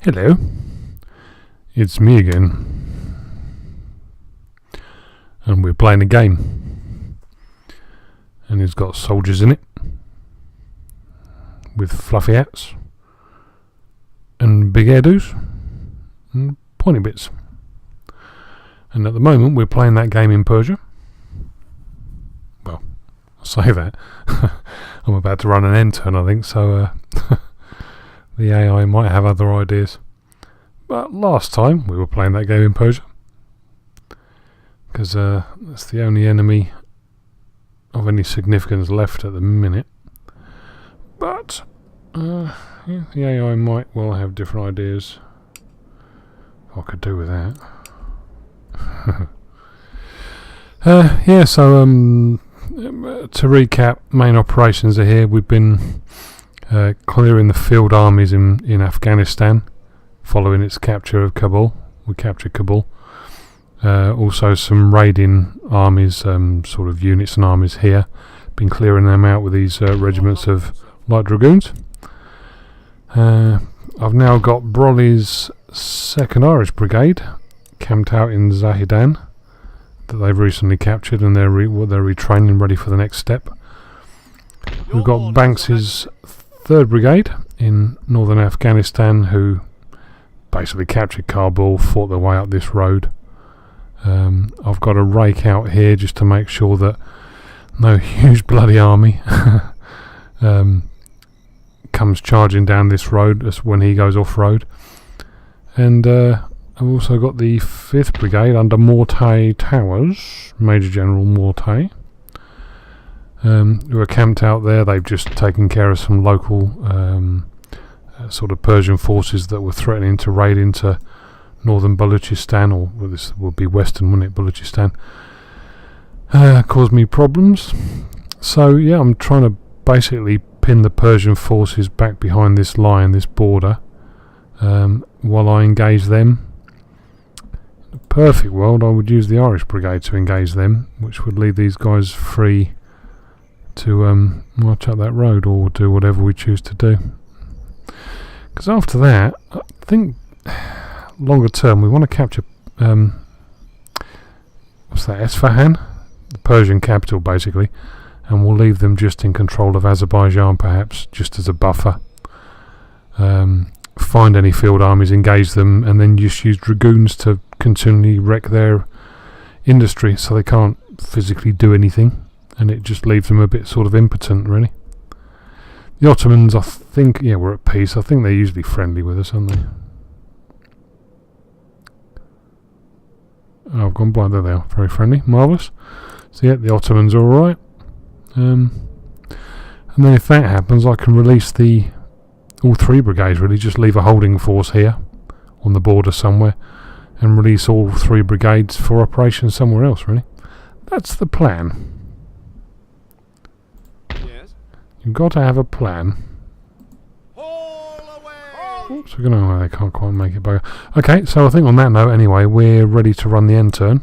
Hello, it's me again, and we're playing a game, and it's got soldiers in it, with fluffy hats, and big hairdos, and pointy bits, and at the moment we're playing that game in Persia. Well, I'll say that, I'm about to run an end turn I think, so the AI might have other ideas. But last time we were playing that game in Persia, because that's the only enemy of any significance left at the minute. But yeah, the AI might well have different ideas. I could do with that. Yeah, so to recap, main operations are here. We've been clearing the field armies in Afghanistan following its capture of Kabul. We captured Kabul. Also some raiding armies, sort of units and armies here. Been clearing them out with these regiments of light dragoons. I've now got Broly's 2nd Irish Brigade camped out in Zahedan that they've recently captured, and they're retraining, ready for the next step. We've got Banks's 3rd Brigade in northern Afghanistan, who basically captured Kabul, fought their way up this road. I've got a rake out here just to make sure that no huge bloody army comes charging down this road when he goes off-road. And I've also got the 5th Brigade under Mortay Towers, Major General Mortay, who are camped out there. They've just taken care of some local sort of Persian forces that were threatening to raid into northern Balochistan, or well, this would be western, wouldn't it, Balochistan. Caused me problems. So yeah, I'm trying to basically pin the Persian forces back behind this line, this border, while I engage them. In a perfect world, I would use the Irish Brigade to engage them, which would leave these guys free to march up that road or do whatever we choose to do. Because after that, I think longer term we want to capture what's that, Esfahan, the Persian capital basically, and we'll leave them just in control of Azerbaijan, perhaps just as a buffer. Find any field armies, engage them, and then just use dragoons to continually wreck their industry so they can't physically do anything, and it just leaves them a bit sort of impotent, really. The Ottomans, I think, yeah, we're at peace. I think they're usually friendly with us, aren't they? Oh, I've gone blind. There they are. Very friendly. Marvellous. So yeah, the Ottomans are alright. And then if that happens, I can release all 3 brigades, really. Just leave a holding force here on the border somewhere and release all 3 brigades for operations somewhere else, really. That's the plan. You've got to have a plan. Oops, we're gonna, they can't quite make it bigger. Okay, so I think on that note, anyway, we're ready to run the end turn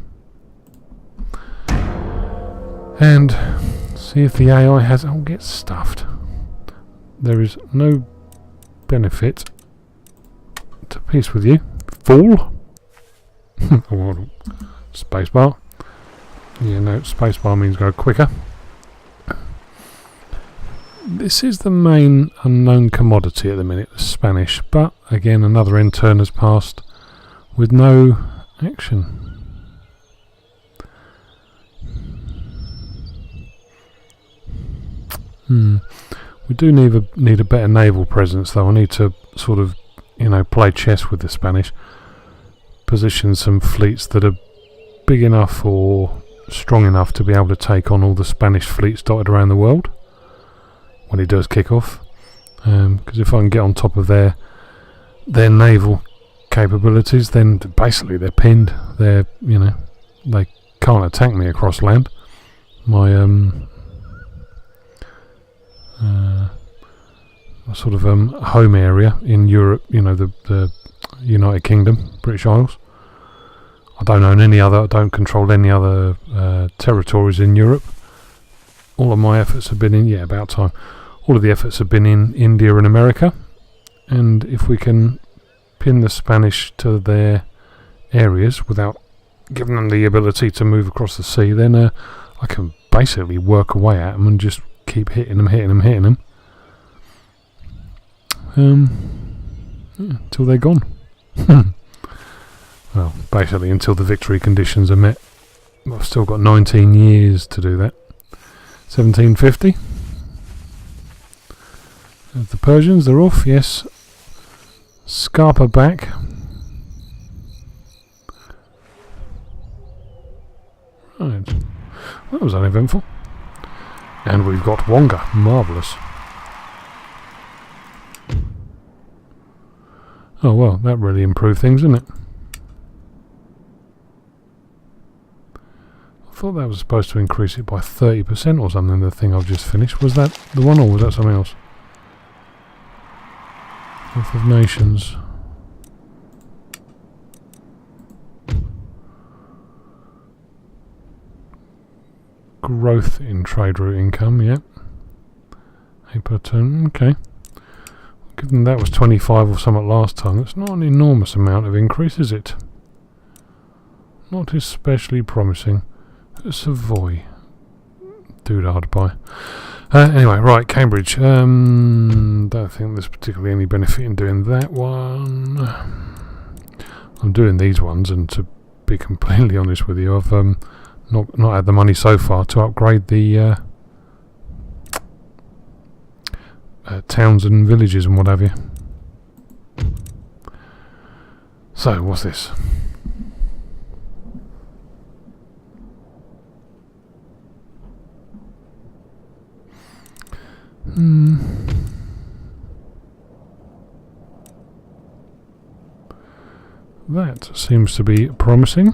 and see if the AI has. Oh, get stuffed. There is no benefit to peace with you, fool. Oh, spacebar. Yeah, no, spacebar means go quicker. This is the main unknown commodity at the minute, the Spanish, but again another end turn has passed with no action. We do need a better naval presence though. I need to sort of, play chess with the Spanish, position some fleets that are big enough or strong enough to be able to take on all the Spanish fleets dotted around the world when it does kick off, because if I can get on top of their naval capabilities, then basically they're pinned. They can't attack me across land. My sort of home area in Europe, the United Kingdom, British Isles. I don't control any other territories in Europe. All of my efforts have been in, about time. All of the efforts have been in India and America, and if we can pin the Spanish to their areas without giving them the ability to move across the sea, then I can basically work away at them and just keep hitting them. Until they're gone. Well, basically until the victory conditions are met. I've still got 19 years to do that. 1750. The Persians, they're off, yes. Scarpa back. Right. That was uneventful. And we've got Wonga. Marvellous. Oh well, that really improved things, didn't it? I thought that was supposed to increase it by 30% or something, the thing I've just finished. Was that the one or was that something else? Wealth of Nations. Growth in trade route income, yep. A per turn, okay. Given that was 25 or something last time, that's not an enormous amount of increase, is it? Not especially promising. Savoy. Dude, hard to buy. Anyway, right, Cambridge. Don't think there's particularly any benefit in doing that one. I'm doing these ones, and to be completely honest with you, I've not had the money so far to upgrade the towns and villages and what have you. So, what's this? That seems to be promising.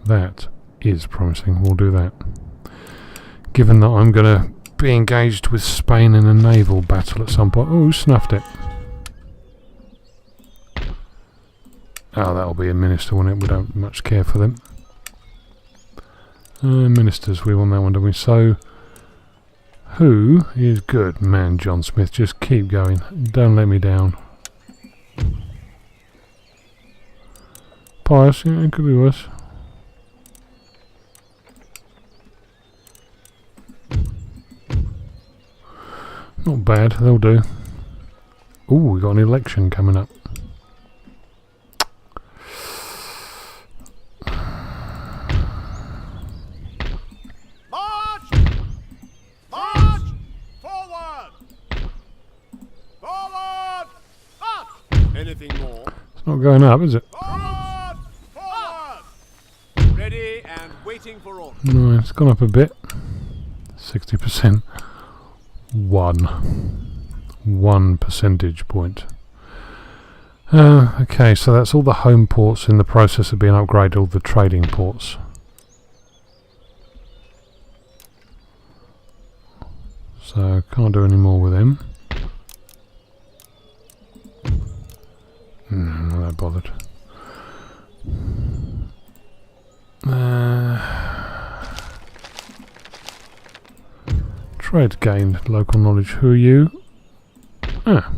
That is promising. We'll do that. Given that I'm going to be engaged with Spain in a naval battle at some point. Oh, snuffed it. Oh, that'll be a minister, won't it? We don't much care for them. Ministers, we want that one, don't we? So, who is good? Man, John Smith, just keep going. Don't let me down. Pious, yeah, it could be worse. Not bad, they'll do. Ooh, we got an election coming up. March! March! Forward! Forward! Up! Anything more? It's not going up, is it? Forward! Forward! Ready and waiting for orders. No, it's gone up a bit. 60%. One percentage point. Okay, so that's all the home ports in the process of being upgraded, all the trading ports. So can't do any more with them. Not that bothered. Trade gained, local knowledge. Who are you? Ah,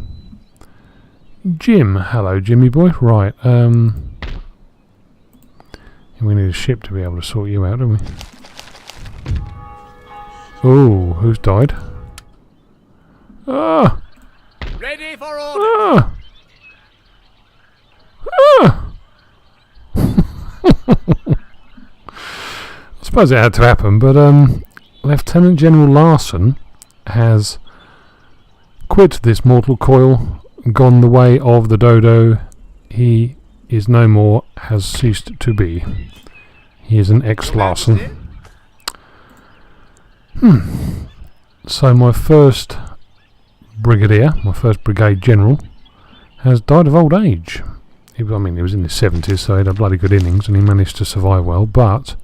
Jim. Hello, Jimmy boy. Right. We need a ship to be able to sort you out, don't we? Oh, who's died? Ah! Ready for orders. Ah! Ah! I suppose it had to happen, but Lieutenant General Larson has quit this mortal coil, gone the way of the dodo. He is no more, has ceased to be. He is an ex-Larson. So my first brigadier, my first brigade general, has died of old age. He was in his 70s, so he had a bloody good innings and he managed to survive well, but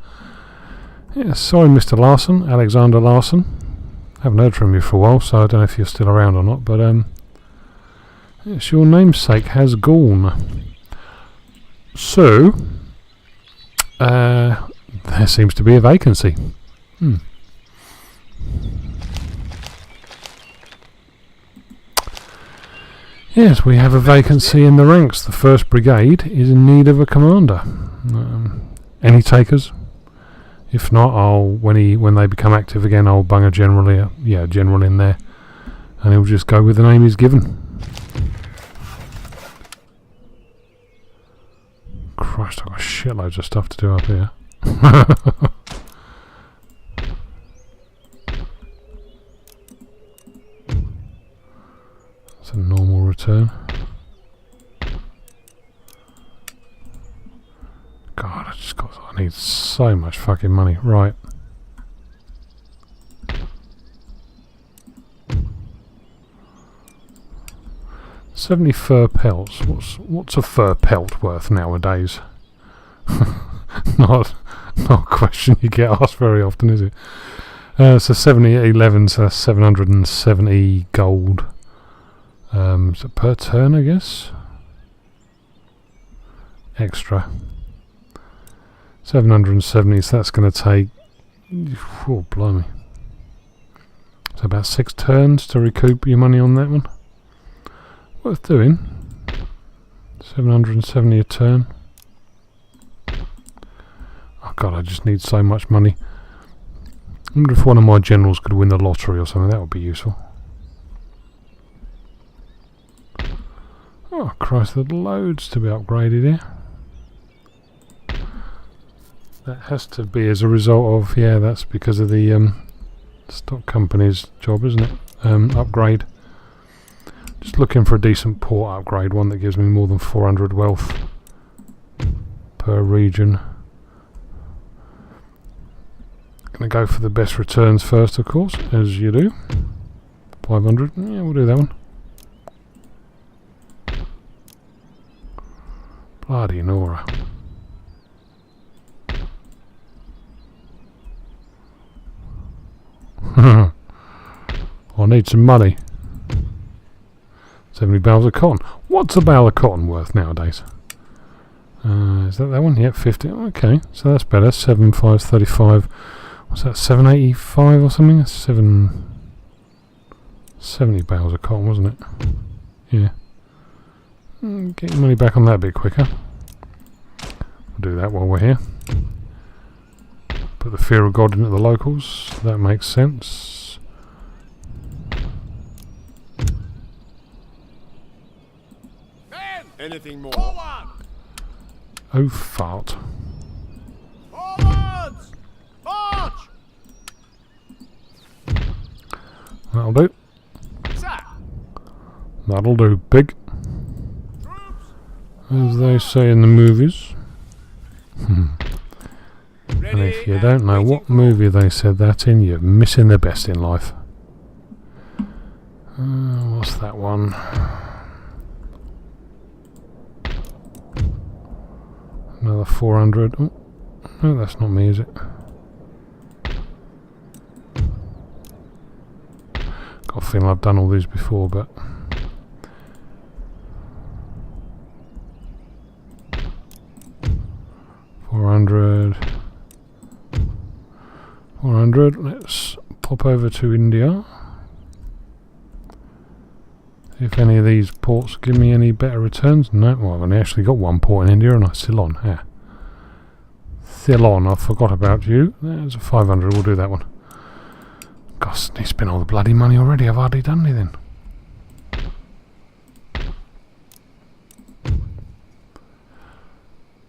yeah, sorry Mr. Larson, Alexander Larson. Haven't heard from you for a while, so I don't know if you're still around or not, but yes, your namesake has gone. So, there seems to be a vacancy. Yes, we have a vacancy in the ranks. The 1st Brigade is in need of a commander. Any takers? If not, when they become active again, I'll bung a general in there, and he'll just go with the name he's given. Christ, I've got shitloads of stuff to do up here. It's a normal return. God, I need so much fucking money. Right. $70 fur pelts. What's a fur pelt worth nowadays? Not a question you get asked very often, is it? So 70 at 11, so that's 770 gold. So per turn, I guess. Extra. 770, so that's going to take... Oh, blimey. So about 6 turns to recoup your money on that one. Worth doing. 770 a turn. Oh god, I just need so much money. I wonder if one of my generals could win the lottery or something. That would be useful. Oh Christ, there's loads to be upgraded here. That has to be as a result of, yeah, that's because of the stock company's job, isn't it? Upgrade. Just looking for a decent port upgrade, one that gives me more than 400 wealth per region. Gonna go for the best returns first, of course, as you do. 500, yeah, we'll do that one. Bloody Nora. I need some money. 70 bales of cotton. What's a bale of cotton worth nowadays? Is that one? Yep, 50. Okay, so that's better. 7, 5, 35. What's that? 785 or something? That's 70 bales of cotton, wasn't it? Yeah. Get your money back on that a bit quicker. We'll do that while we're here. Put the fear of God into the locals. That makes sense. Anything more? Forward! Oh, fart. Forwards! March! That'll do. Sir! That'll do, pig. Troops! As they say in the movies. And Ready if you don't know waiting what for movie they said that in, you're missing the best in life. What's that one? Another 400. Oh, no, that's not me, is it? Got a feeling I've done all these before, but... $400. Let's pop over to India. If any of these ports give me any better returns. No, well, I've only actually got one port in India, and Ceylon. Yeah. Ceylon, I forgot about you. There's a 500, we'll do that one. Gosh, I spent all the bloody money already. I've hardly done anything.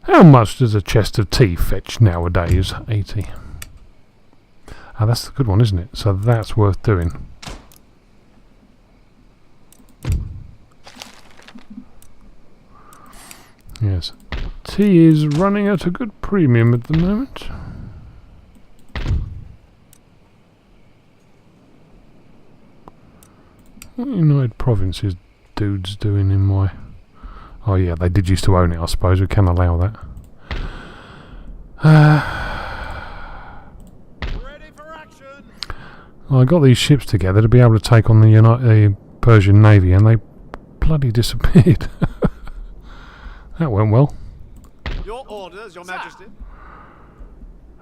How much does a chest of tea fetch nowadays? 80. Ah, that's the good one, isn't it? So that's worth doing. Yes. Tea is running at a good premium at the moment. What United Provinces dudes doing in my... Oh yeah, they did used to own it, I suppose. We can allow that. Ready for action! Well, I got these ships together to be able to take on the Persian Navy, and they bloody disappeared. That went well. Your orders, Your Majesty.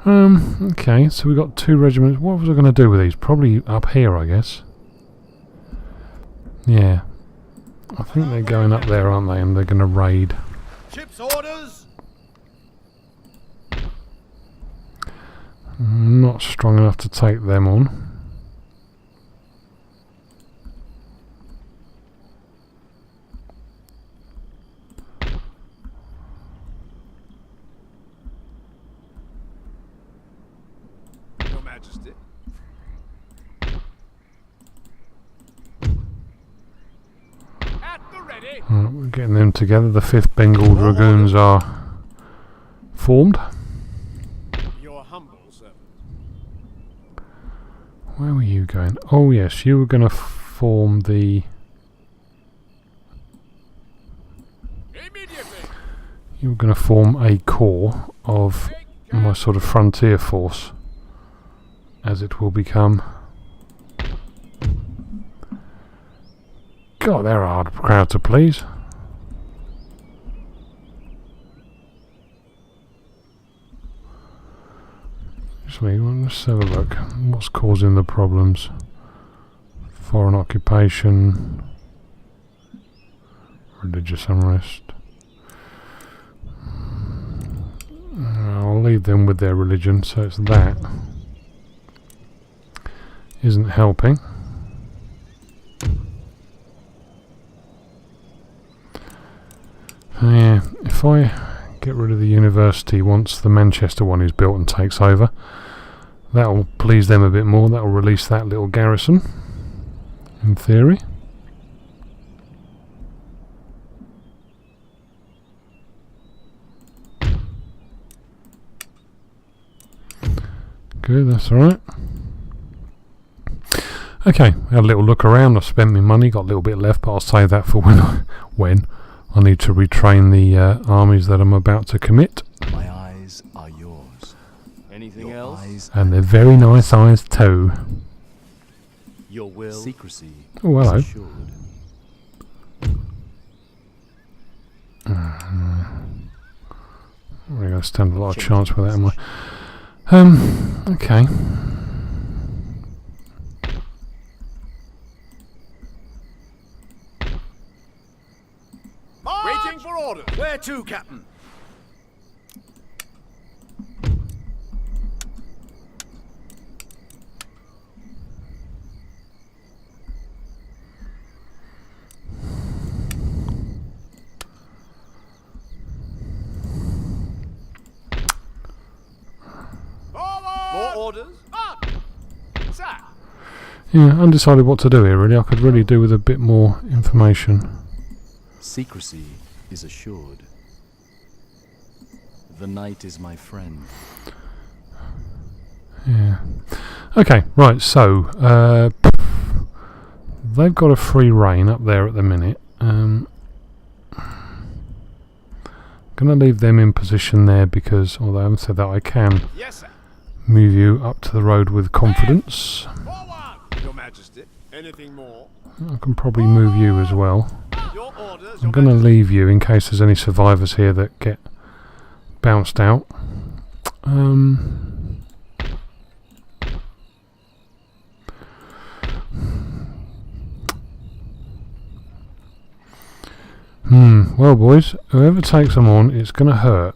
Okay, so we got 2 regiments. What was I going to do with these? Probably up here, I guess. Yeah. I think they're going up there, aren't they? And they're going to raid. Ship's orders. Not strong enough to take them on. Your Majesty. At the ready. Right, we're getting them together. The 5th Bengal Dragoons are formed. Your humble servant. Where were you going? Oh yes, you were going to form the... Immediately. You were going to form a corps of my sort of frontier force, as it will become. God, they're a hard crowd to please. Let's have a look. What's causing the problems? Foreign occupation, religious unrest. I'll leave them with their religion, so it's that. Isn't helping. Yeah, if I get rid of the university once the Manchester one is built and takes over, that'll please them a bit more. That'll release that little garrison, in theory. Good, that's alright. Okay, had a little look around. I've spent my money, got a little bit left, but I'll save that for when I need to retrain the armies that I'm about to commit. My eyes are yours. Anything else? And they're very nice eyes too. Your will. Secrecy. Oh, hello. Is assured. We're going to stand a lot of chance with that, am I? Okay. Waiting for orders. Where to, Captain? More orders. Up. Sir. Yeah, undecided what to do here, really. I could really do with a bit more information. Secrecy is assured. The night is my friend. Yeah. Okay, right, so they've got a free reign up there at the minute. Gonna leave them in position there because, although I haven't said that, I can Yes, sir. move you up to the road with confidence. Forward. Your Majesty. Anything more? I can probably move you as well. Your orders. I'm Your going to Majesty. leave you in case there's any survivors here that get bounced out. Well, boys, whoever takes them on, it's going to hurt.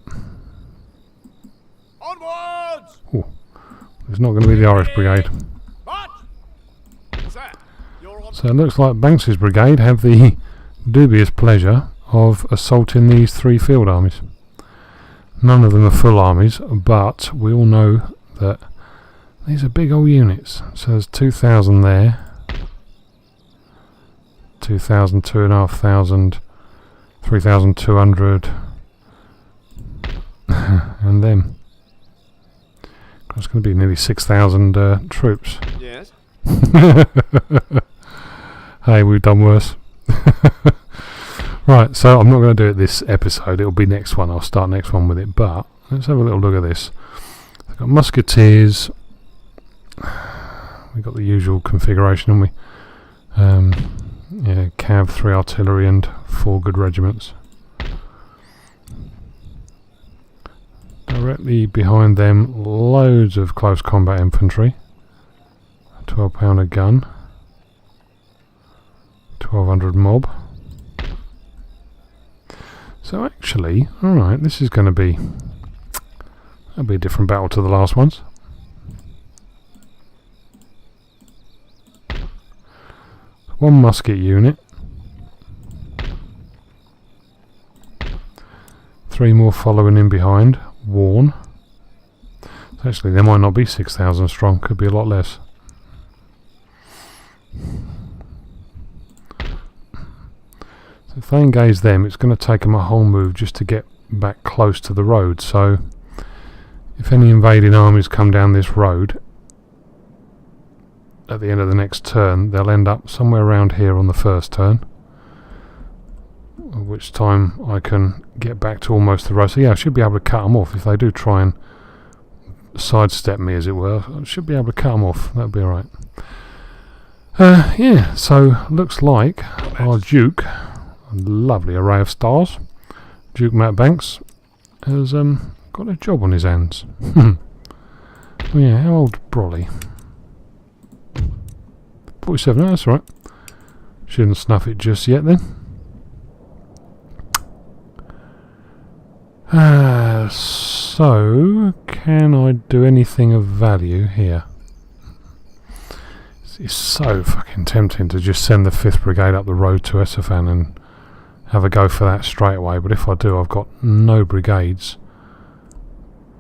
Onwards. Ooh, it's not going to be the Irish Brigade. But. Sir. You're on. So it looks like Banks's brigade have the dubious pleasure of assaulting these 3 field armies. None of them are full armies, but we all know that these are big old units. So there's 2,000 there, 2,000, 2,500, 3,200, and them. That's going to be nearly 6,000 troops. Yes. Hey, we've done worse. Right, so I'm not going to do it this episode. It'll be next one. I'll start next one with it. But let's have a little look at this. We've got musketeers. We've got the usual configuration, haven't we? Yeah, cav, 3 artillery, and 4 good regiments. Directly behind them, loads of close combat infantry. 12-pounder gun. 1,200 mob. So actually, alright, this is going to be... That'll be a different battle to the last ones. One musket unit. 3 more following in behind. Worn. So actually, they might not be 6,000 strong. Could be a lot less. So if they engage them, it's going to take them a whole move just to get back close to the road. So if any invading armies come down this road at the end of the next turn, they'll end up somewhere around here on the first turn, at which time I can get back to almost the road. So yeah, I should be able to cut them off if they do try and sidestep me, as it were. I should be able to cut them off. That'll be alright. Yeah, so looks like our Duke, a lovely array of stars, Duke Matt Banks, has got a job on his hands. Oh yeah, how old Brolly? 47, no, that's right. Shouldn't snuff it just yet then. So, can I do anything of value here? It's so fucking tempting to just send the 5th Brigade up the road to Esfahan and have a go for that straight away, but if I do, I've got no brigades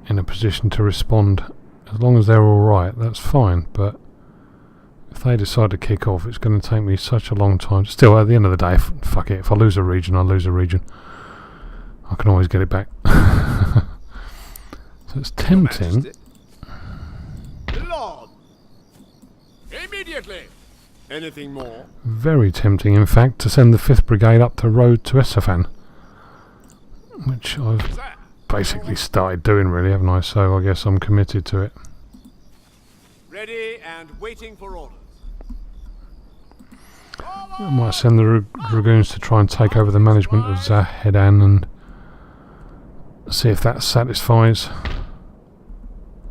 in a position to respond. As long as they're alright, that's fine, but if they decide to kick off, it's going to take me such a long time. Still, at the end of the day, fuck it, if I lose a region, I lose a region. I can always get it back. So it's tempting. Lord. Immediately. Anything more? Very tempting, in fact, to send the 5th Brigade up the road to Esfahan, which I've basically started doing, really, haven't I? So I guess I'm committed to it. Ready and waiting for orders. I might send the Dragoons to try and take over the management of Zahedan and see if that satisfies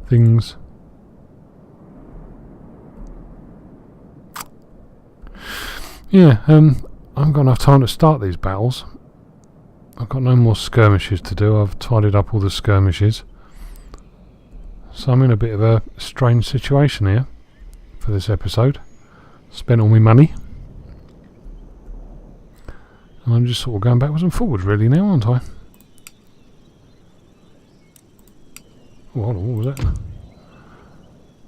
things. Yeah, I haven't got enough time to start these battles. I've got no more skirmishes to do. I've tidied up all the skirmishes. So I'm in a bit of a strange situation here for this episode. Spent all my money. And I'm just sort of going backwards and forwards really now, aren't I? Oh, hold on, what was that?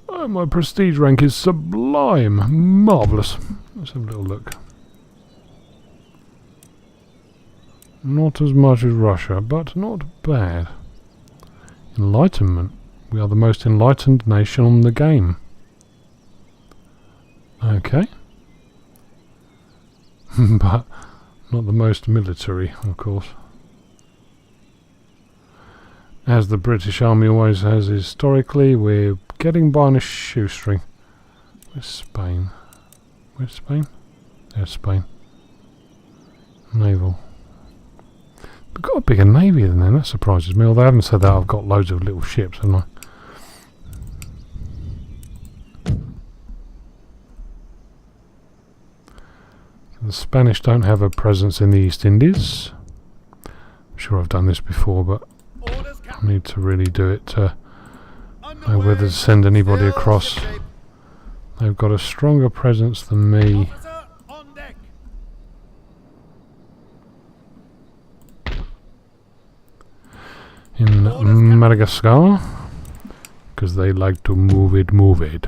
Oh, my prestige rank is sublime. Marvellous. Let's have a little look. Not as much as Russia, but not bad. Enlightenment. We are the most enlightened nation on the game. Okay. But not the most military, of course. As the British Army always has historically, we're getting by on a shoestring. Where's Spain? Where's Spain? There's Spain. Naval. We've got a bigger navy than them, that surprises me. Although I haven't said that, I've got loads of little ships, haven't I? The Spanish don't have a presence in the East Indies. I'm sure I've done this before, but I need to really do it to know whether to send anybody across. They've got a stronger presence than me. In Madagascar, because they like to move it.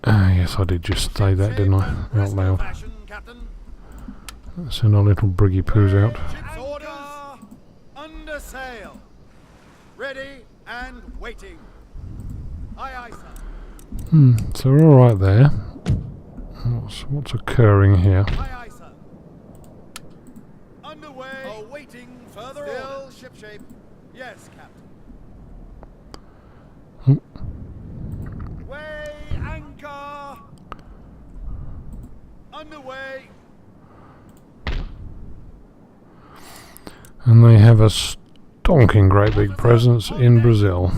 Yes, I did just say that, didn't I? Out loud. Let's send our little briggy poos out. Under sail. Ready and waiting. Aye, aye, sir. So we're alright there. What's occurring here? Aye, aye, sir. Underway. Awaiting further orders. Still shipshape. Yes, Captain. Weigh anchor. Underway. And they have a stonking great big presence in Brazil.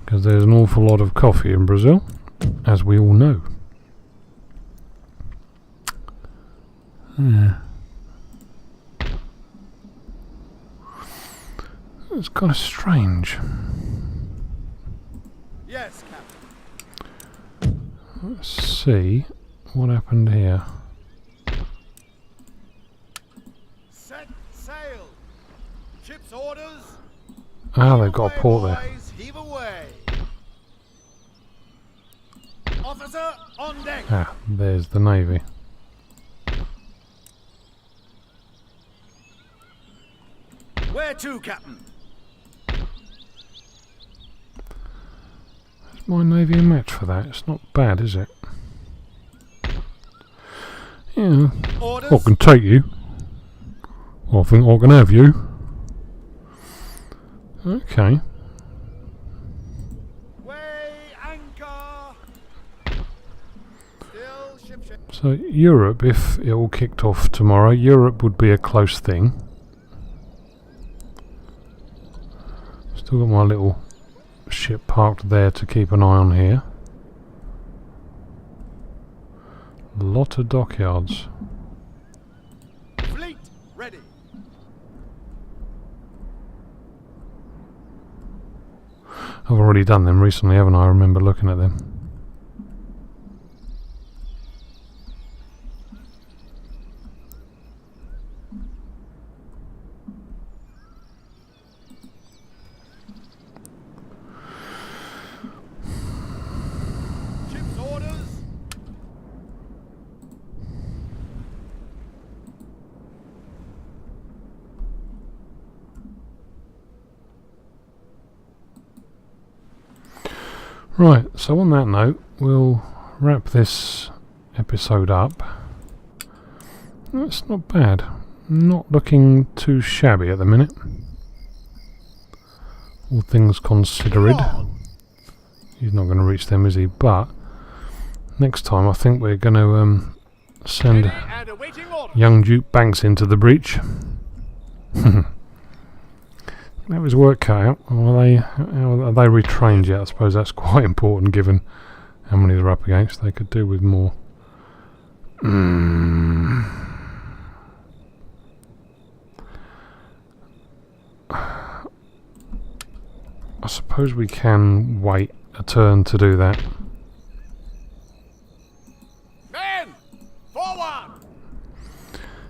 Because there's an awful lot of coffee in Brazil, as we all know. Yeah. It's kind of strange. Yes, Captain. Let's see what happened here. Set sail. Ship's orders. Ah, Heave they've got a away, port there. boys, heave away. Officer on deck. Ah, there's the Navy. Where to, Captain? Is my Navy a match for that? It's not bad, is it? Yeah, Orders. I can take you. I think I can have you. Okay. Weigh anchor. Still ship shape. So Europe, if it all kicked off tomorrow, Europe would be a close thing. Still got my little ship parked there to keep an eye on here. Lot of dockyards. Fleet ready. I've already done them recently, haven't I? I remember looking at them. Ship's orders. Right, so on that note, we'll wrap this episode up. That's not bad. Not looking too shabby at the minute. All things considered. He's not going to reach them, is he? But next time I think we're going to send Ready and awaiting orders. young Duke Banks into the breach. That was work cut out. Are they retrained yet? I suppose that's quite important given how many they're up against. They could do with more. I suppose we can wait a turn to do that. Men, forward.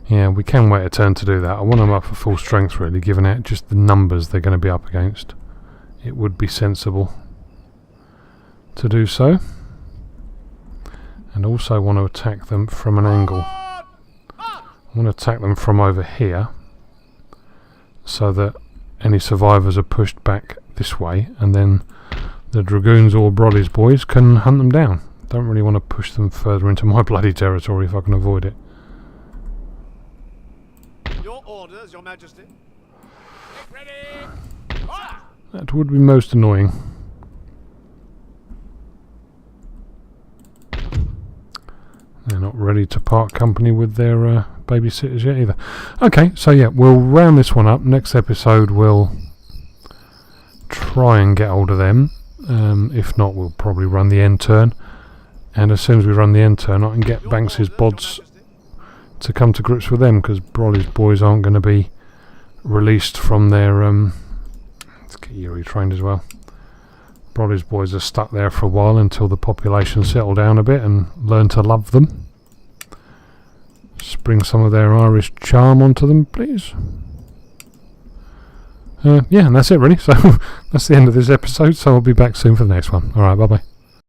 Yeah, we can wait a turn to do that. I want them up for full strength, really, given out just the numbers they're going to be up against. It would be sensible to do so. And also want to attack them from an angle. I want to attack them from over here, so that any survivors are pushed back this way, and then the Dragoons or Broly's boys can hunt them down. Don't really want to push them further into my bloody territory if I can avoid it. Your orders, Your Majesty. Get ready. Fire. That would be most annoying. They're not ready to part company with their babysitters yet either. Okay, so yeah, we'll round this one up. Next episode we'll try and get hold of them. If not, we'll probably run the end turn. And as soon as we run the end turn, I can get Banks's bods to come to grips with them, because Broly's boys aren't going to be released from their... let's get you retrained as well. Broly's boys are stuck there for a while until the population settle down a bit and learn to love them. Spring some of their Irish charm onto them, please. Yeah, and that's it really. So that's the end of this episode, so I'll be back soon for the next one. Alright, bye bye.